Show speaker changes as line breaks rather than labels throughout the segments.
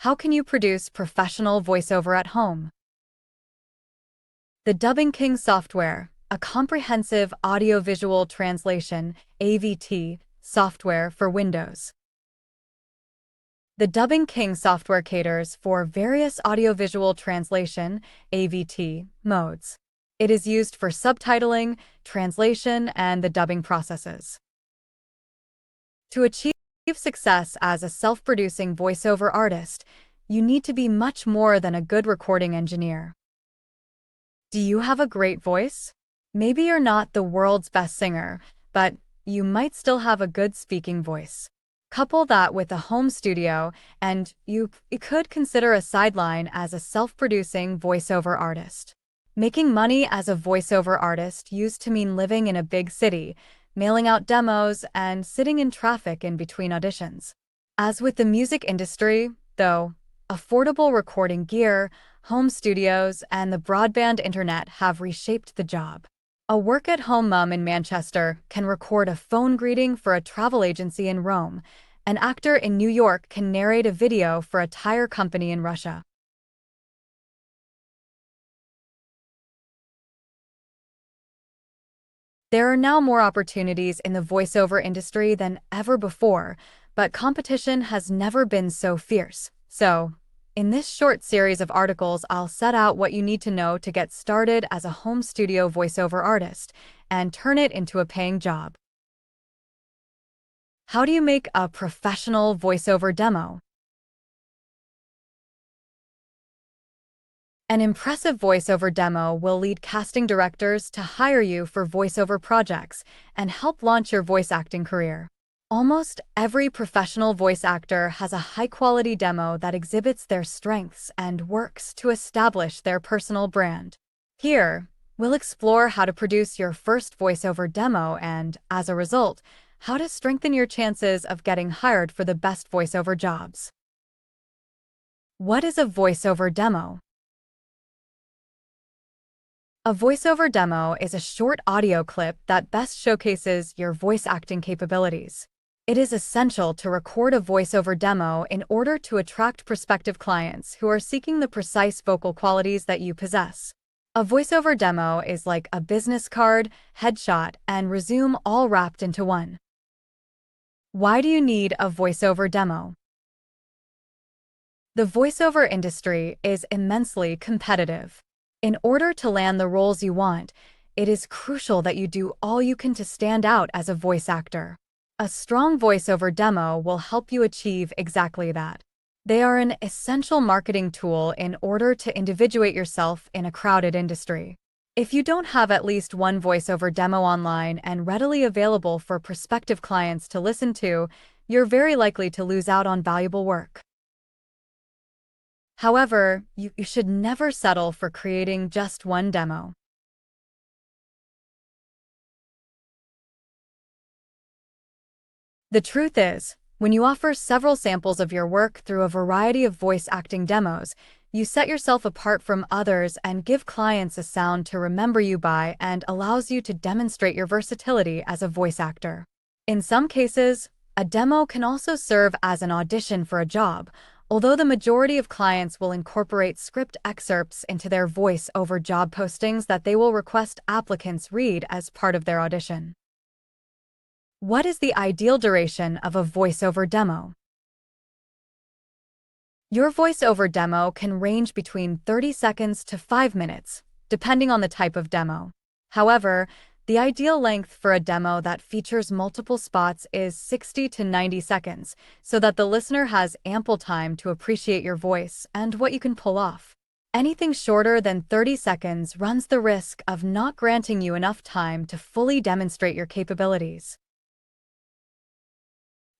How can you produce professional voiceover at home? The Dubbing King software, a comprehensive audiovisual translation (AVT) software for Windows. The Dubbing King software caters for various audiovisual translation (AVT) modes. It is used for subtitling, translation, and the dubbing processes. To achieve success as a self-producing voiceover artist, you need to be much more than a good recording engineer. Do you have a great voice? Maybe you're not the world's best singer, but you might still have a good speaking voice. Couple that with a home studio, and you could consider a sideline as a self-producing voiceover artist. Making money as a voiceover artist used to mean living in a big city, mailing out demos, and sitting in traffic in between auditions. As with the music industry, though, affordable recording gear, home studios, and the broadband internet have reshaped the job. A work-at-home mom in Manchester can record a phone greeting for a travel agency in Rome. An actor in New York can narrate a video for a tire company in Russia. There are now more opportunities in the voiceover industry than ever before, but competition has never been so fierce. So, in this short series of articles, I'll set out what you need to know to get started as a home studio voiceover artist and turn it into a paying job. How do you make a professional voiceover demo? An impressive voiceover demo will lead casting directors to hire you for voiceover projects and help launch your voice acting career. Almost every professional voice actor has a high-quality demo that exhibits their strengths and works to establish their personal brand. Here, we'll explore how to produce your first voiceover demo and, as a result, how to strengthen your chances of getting hired for the best voiceover jobs. What is a voiceover demo? A voiceover demo is a short audio clip that best showcases your voice acting capabilities. It is essential to record a voiceover demo in order to attract prospective clients who are seeking the precise vocal qualities that you possess. A voiceover demo is like a business card, headshot, and resume all wrapped into one. Why do you need a voiceover demo? The voiceover industry is immensely competitive. In order to land the roles you want, it is crucial that you do all you can to stand out as a voice actor. A strong voiceover demo will help you achieve exactly that. They are an essential marketing tool in order to individuate yourself in a crowded industry. If you don't have at least one voiceover demo online and readily available for prospective clients to listen to, you're very likely to lose out on valuable work. However, you should never settle for creating just one demo. The truth is, when you offer several samples of your work through a variety of voice acting demos, you set yourself apart from others and give clients a sound to remember you by and allows you to demonstrate your versatility as a voice actor. In some cases, a demo can also serve as an audition for a job, although the majority of clients will incorporate script excerpts into their voice-over job postings that they will request applicants read as part of their audition. What is the ideal duration of a voiceover demo? Your voiceover demo can range between 30 seconds to 5 minutes, depending on the type of demo. However, the ideal length for a demo that features multiple spots is 60 to 90 seconds, so that the listener has ample time to appreciate your voice and what you can pull off. Anything shorter than 30 seconds runs the risk of not granting you enough time to fully demonstrate your capabilities.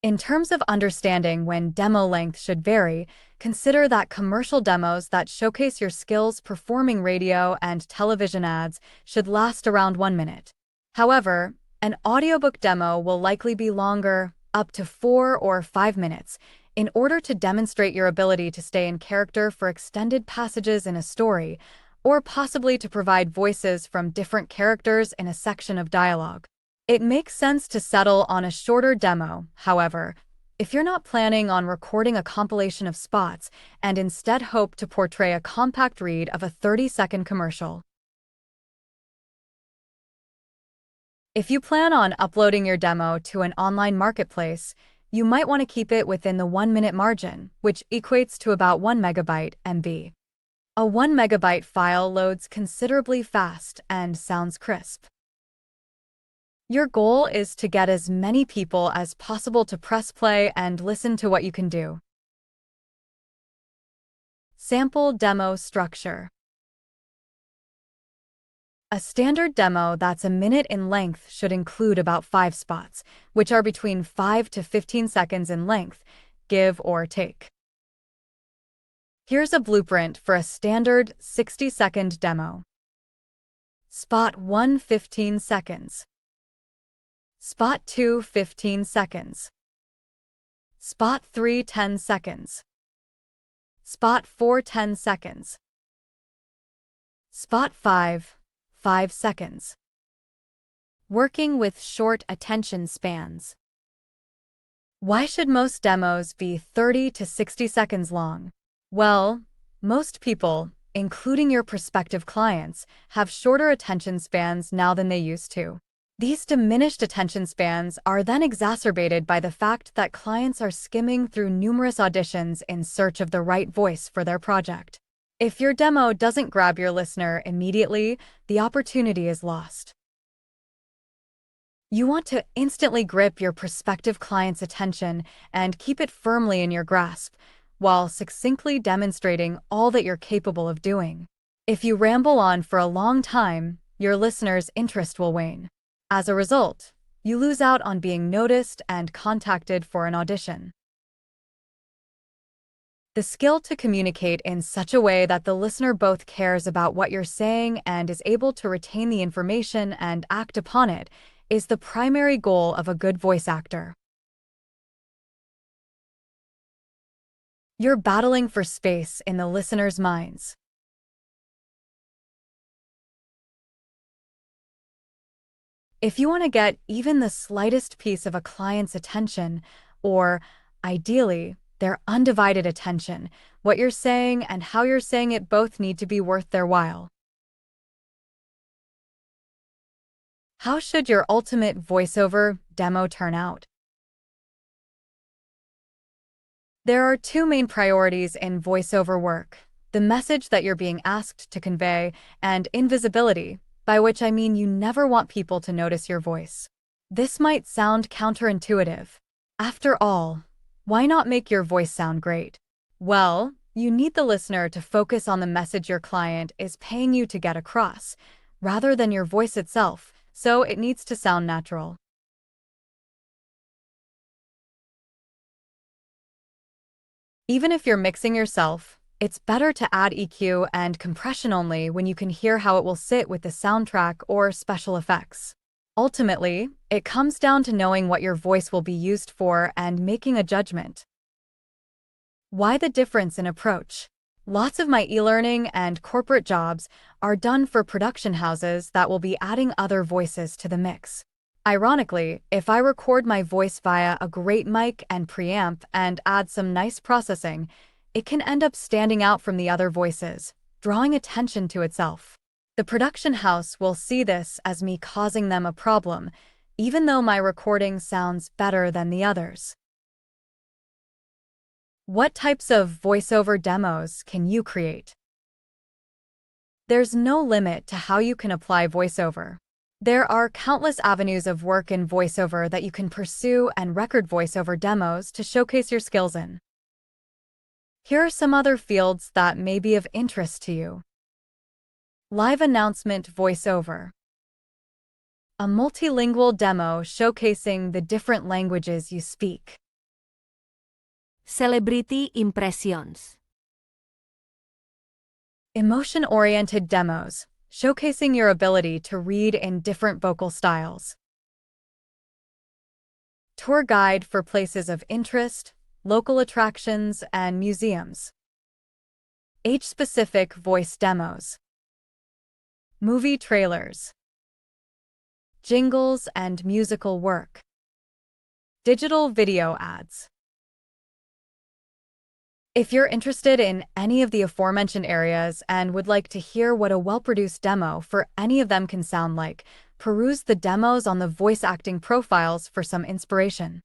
In terms of understanding when demo length should vary, consider that commercial demos that showcase your skills performing radio and television ads should last around 1 minute. However, an audiobook demo will likely be longer, up to 4 or 5 minutes, in order to demonstrate your ability to stay in character for extended passages in a story, or possibly to provide voices from different characters in a section of dialogue. It makes sense to settle on a shorter demo, however, If you're not planning on recording a compilation of spots and instead hope to portray a compact read of a 30-second commercial. If you plan on uploading your demo to an online marketplace, you might want to keep it within the 1-minute margin, which equates to about 1 megabyte MB. A 1 megabyte file loads considerably fast and sounds crisp. Your goal is to get as many people as possible to press play and listen to what you can do. Sample demo structure. A standard demo that's a minute in length should include about 5 spots, which are between 5 to 15 seconds in length, give or take. Here's a blueprint for a standard 60-second demo. Spot 1, 15 seconds. Spot 2, 15 seconds. Spot 3, 10 seconds. Spot 4, 10 seconds. Spot 5, 5 seconds. Working with short attention spans. Why should most demos be 30 to 60 seconds long? Well, most people, including your prospective clients, have shorter attention spans now than they used to. These diminished attention spans are then exacerbated by the fact that clients are skimming through numerous auditions in search of the right voice for their project. If your demo doesn't grab your listener immediately, the opportunity is lost. You want to instantly grip your prospective client's attention and keep it firmly in your grasp, while succinctly demonstrating all that you're capable of doing. If you ramble on for a long time, your listener's interest will wane. As a result, you lose out on being noticed and contacted for an audition. The skill to communicate in such a way that the listener both cares about what you're saying and is able to retain the information and act upon it is the primary goal of a good voice actor. You're battling for space in the listener's minds. If you want to get even the slightest piece of a client's attention, or, ideally, their undivided attention, what you're saying and how you're saying it both need to be worth their while. How should your ultimate voiceover demo turn out? There are 2 main priorities in voiceover work: the message that you're being asked to convey, and invisibility, by which I mean you never want people to notice your voice. This might sound counterintuitive. After all, why not make your voice sound great? Well, you need the listener to focus on the message your client is paying you to get across, rather than your voice itself, so it needs to sound natural. Even if you're mixing yourself, it's better to add EQ and compression only when you can hear how it will sit with the soundtrack or special effects. Ultimately, it comes down to knowing what your voice will be used for and making a judgment. Why the difference in approach? Lots of my e-learning and corporate jobs are done for production houses that will be adding other voices to the mix. Ironically, if I record my voice via a great mic and preamp and add some nice processing, it can end up standing out from the other voices, drawing attention to itself. The production house will see this as me causing them a problem, even though my recording sounds better than the others. What types of voiceover demos can you create? There's no limit to how you can apply voiceover. There are countless avenues of work in voiceover that you can pursue and record voiceover demos to showcase your skills in. Here are some other fields that may be of interest to you. Live announcement voiceover. A multilingual demo showcasing the different languages you speak.
Celebrity impressions.
Emotion-oriented demos, showcasing your ability to read in different vocal styles. Tour guide for places of interest, local attractions, and museums. Age-specific voice demos. Movie trailers. Jingles and musical work. Digital video ads. If you're interested in any of the aforementioned areas and would like to hear what a well-produced demo for any of them can sound like, peruse the demos on the voice acting profiles for some inspiration.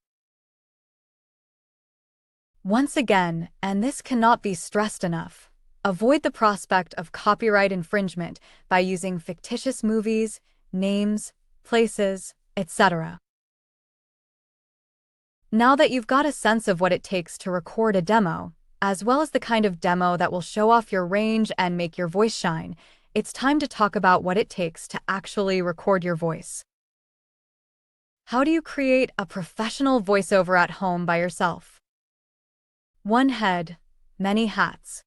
Once again, and this cannot be stressed enough, avoid the prospect of copyright infringement by using fictitious movies, names, places, etc. Now that you've got a sense of what it takes to record a demo, as well as the kind of demo that will show off your range and make your voice shine, it's time to talk about what it takes to actually record your voice. How do you create a professional voiceover at home by yourself? One head, many hats.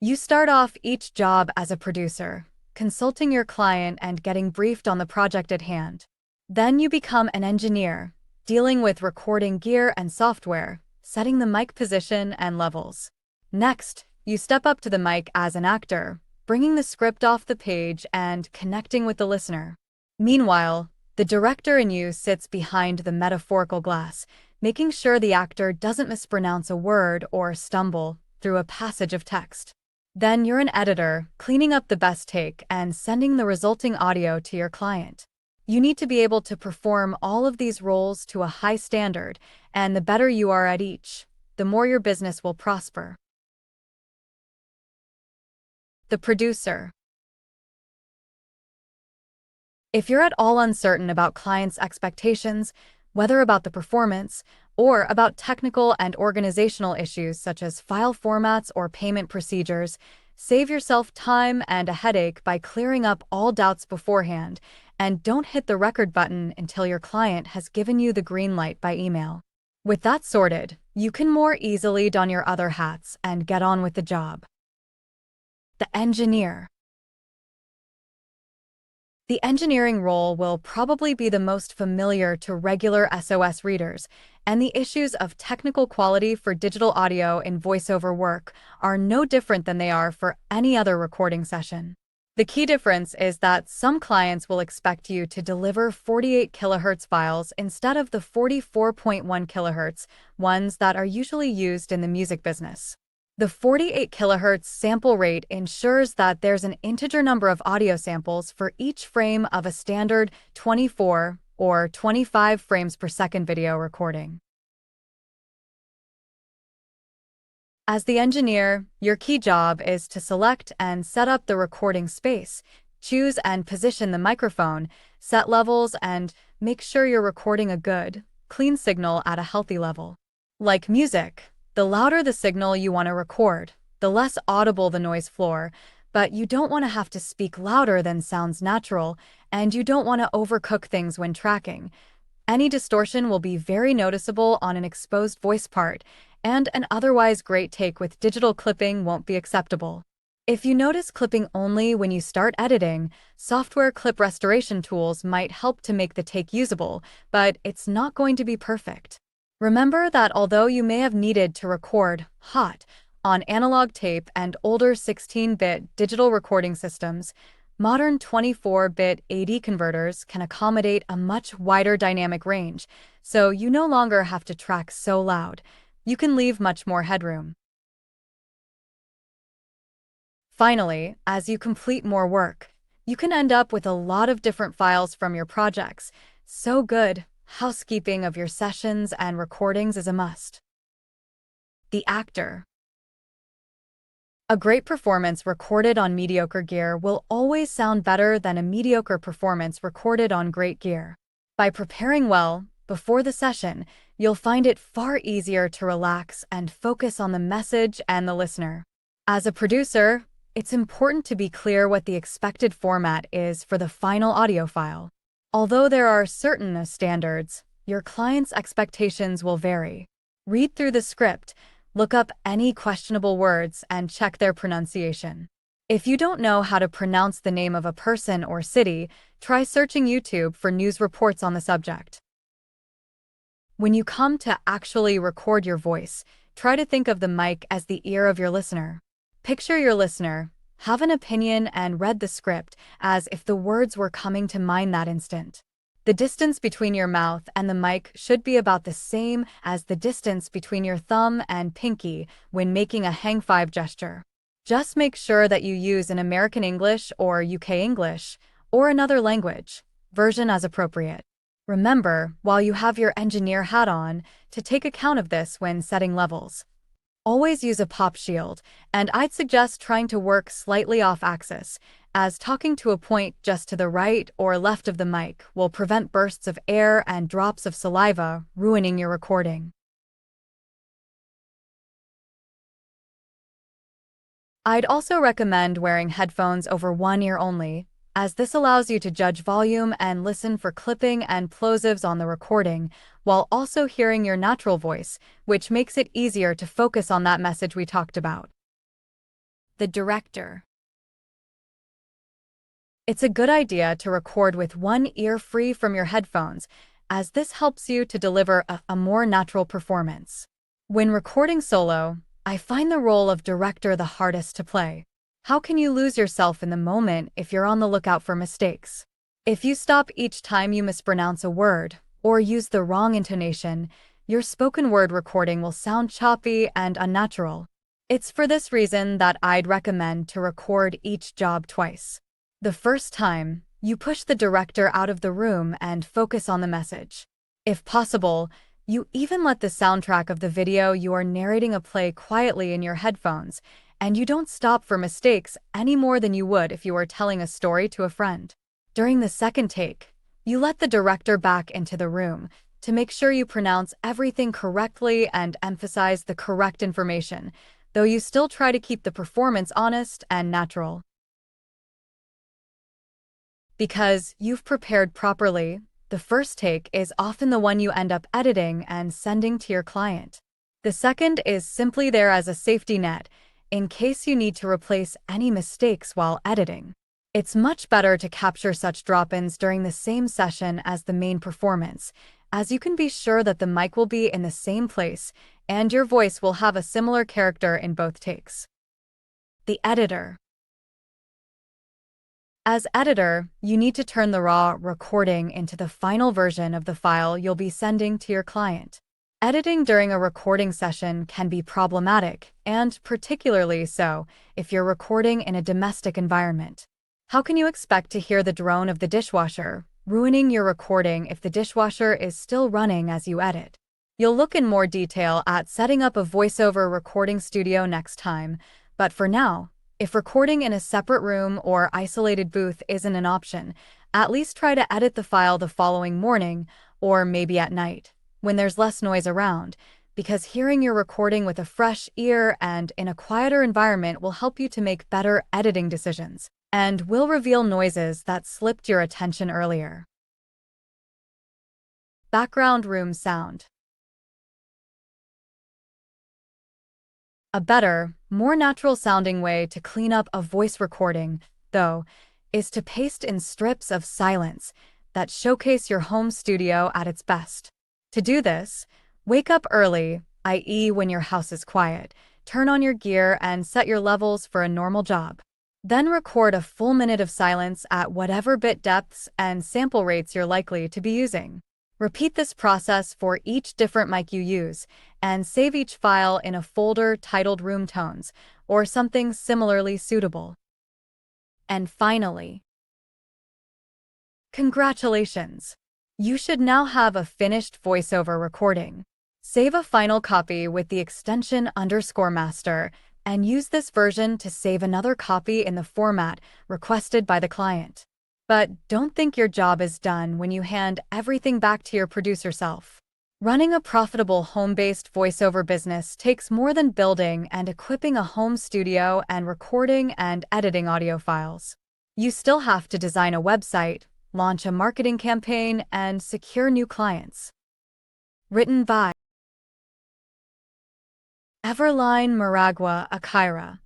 You start off each job as a producer, consulting your client and getting briefed on the project at hand. Then you become an engineer, dealing with recording gear and software, setting the mic position and levels. Next, you step up to the mic as an actor, bringing the script off the page and connecting with the listener. Meanwhile, the director in you sits behind the metaphorical glass, making sure the actor doesn't mispronounce a word or stumble through a passage of text. Then you're an editor, cleaning up the best take and sending the resulting audio to your client. You need to be able to perform all of these roles to a high standard, and the better you are at each, the more your business will prosper. The producer. If you're at all uncertain about clients' expectations, whether about the performance or about technical and organizational issues such as file formats or payment procedures, save yourself time and a headache by clearing up all doubts beforehand, and don't hit the record button until your client has given you the green light by email. With that sorted, you can more easily don your other hats and get on with the job. The engineer. The engineering role will probably be the most familiar to regular SOS readers, and the issues of technical quality for digital audio in voiceover work are no different than they are for any other recording session. The key difference is that some clients will expect you to deliver 48 kHz files instead of the 44.1 kHz ones that are usually used in the music business. The 48 kHz sample rate ensures that there's an integer number of audio samples for each frame of a standard 24 or 25 frames per second video recording. As the engineer, your key job is to select and set up the recording space, choose and position the microphone, set levels, and make sure you're recording a good, clean signal at a healthy level. Like music, the louder the signal you want to record, the less audible the noise floor, but you don't want to have to speak louder than sounds natural, and you don't want to overcook things when tracking. Any distortion will be very noticeable on an exposed voice part, and an otherwise great take with digital clipping won't be acceptable. If you notice clipping only when you start editing, software clip restoration tools might help to make the take usable, but it's not going to be perfect. Remember that although you may have needed to record hot on analog tape and older 16-bit digital recording systems, modern 24-bit AD converters can accommodate a much wider dynamic range, so you no longer have to track so loud. You can leave much more headroom. Finally, as you complete more work, you can end up with a lot of different files from your projects. So good housekeeping of your sessions and recordings is a must. The actor. A great performance recorded on mediocre gear will always sound better than a mediocre performance recorded on great gear. By preparing well before the session, you'll find it far easier to relax and focus on the message and the listener. As a producer, it's important to be clear what the expected format is for the final audio file. Although there are certain standards, your client's expectations will vary. Read through the script, look up any questionable words, and check their pronunciation. If you don't know how to pronounce the name of a person or city, try searching YouTube for news reports on the subject. When you come to actually record your voice, try to think of the mic as the ear of your listener. Picture your listener, have an opinion, and read the script as if the words were coming to mind that instant. The distance between your mouth and the mic should be about the same as the distance between your thumb and pinky when making a hang five gesture. Just make sure that you use an American English or UK English, or another language, version as appropriate. Remember, while you have your engineer hat on, to take account of this when setting levels. Always use a pop shield, and I'd suggest trying to work slightly off axis, as talking to a point just to the right or left of the mic will prevent bursts of air and drops of saliva, ruining your recording. I'd also recommend wearing headphones over one ear only, as this allows you to judge volume and listen for clipping and plosives on the recording, while also hearing your natural voice, which makes it easier to focus on that message we talked about. The director. It's a good idea to record with one ear free from your headphones, as this helps you to deliver a more natural performance. When recording solo, I find the role of director the hardest to play. How can you lose yourself in the moment if you're on the lookout for mistakes? If you stop each time you mispronounce a word or use the wrong intonation, your spoken word recording will sound choppy and unnatural. It's for this reason that I'd recommend to record each job twice. The first time, you push the director out of the room and focus on the message. If possible, you even let the soundtrack of the video you are narrating play quietly in your headphones, and you don't stop for mistakes any more than you would if you were telling a story to a friend. During the second take, you let the director back into the room to make sure you pronounce everything correctly and emphasize the correct information, though you still try to keep the performance honest and natural. Because you've prepared properly, the first take is often the one you end up editing and sending to your client. The second is simply there as a safety net, in case you need to replace any mistakes while editing. It's much better to capture such drop-ins during the same session as the main performance, as you can be sure that the mic will be in the same place and your voice will have a similar character in both takes. The editor. As editor, you need to turn the raw recording into the final version of the file you'll be sending to your client. Editing during a recording session can be problematic, and particularly so if you're recording in a domestic environment. How can you expect to hear the drone of the dishwasher, ruining your recording if the dishwasher is still running as you edit? You'll look in more detail at setting up a voiceover recording studio next time, but for now, if recording in a separate room or isolated booth isn't an option, at least try to edit the file the following morning, or maybe at night, when there's less noise around, because hearing your recording with a fresh ear and in a quieter environment will help you to make better editing decisions, and will reveal noises that slipped your attention earlier. Background room sound. A better, more natural-sounding way to clean up a voice recording, though, is to paste in strips of silence that showcase your home studio at its best. To do this, wake up early, i.e. when your house is quiet, turn on your gear and set your levels for a normal job. Then record a full minute of silence at whatever bit depths and sample rates you're likely to be using. Repeat this process for each different mic you use, and save each file in a folder titled Room Tones, or something similarly suitable. And finally, congratulations! You should now have a finished voiceover recording. Save a final copy with the extension _master, and use this version to save another copy in the format requested by the client. But don't think your job is done when you hand everything back to your producer self. Running a profitable home-based voiceover business takes more than building and equipping a home studio and recording and editing audio files. You still have to design a website, launch a marketing campaign, and secure new clients. Written by Everline, Moragwa, Achira.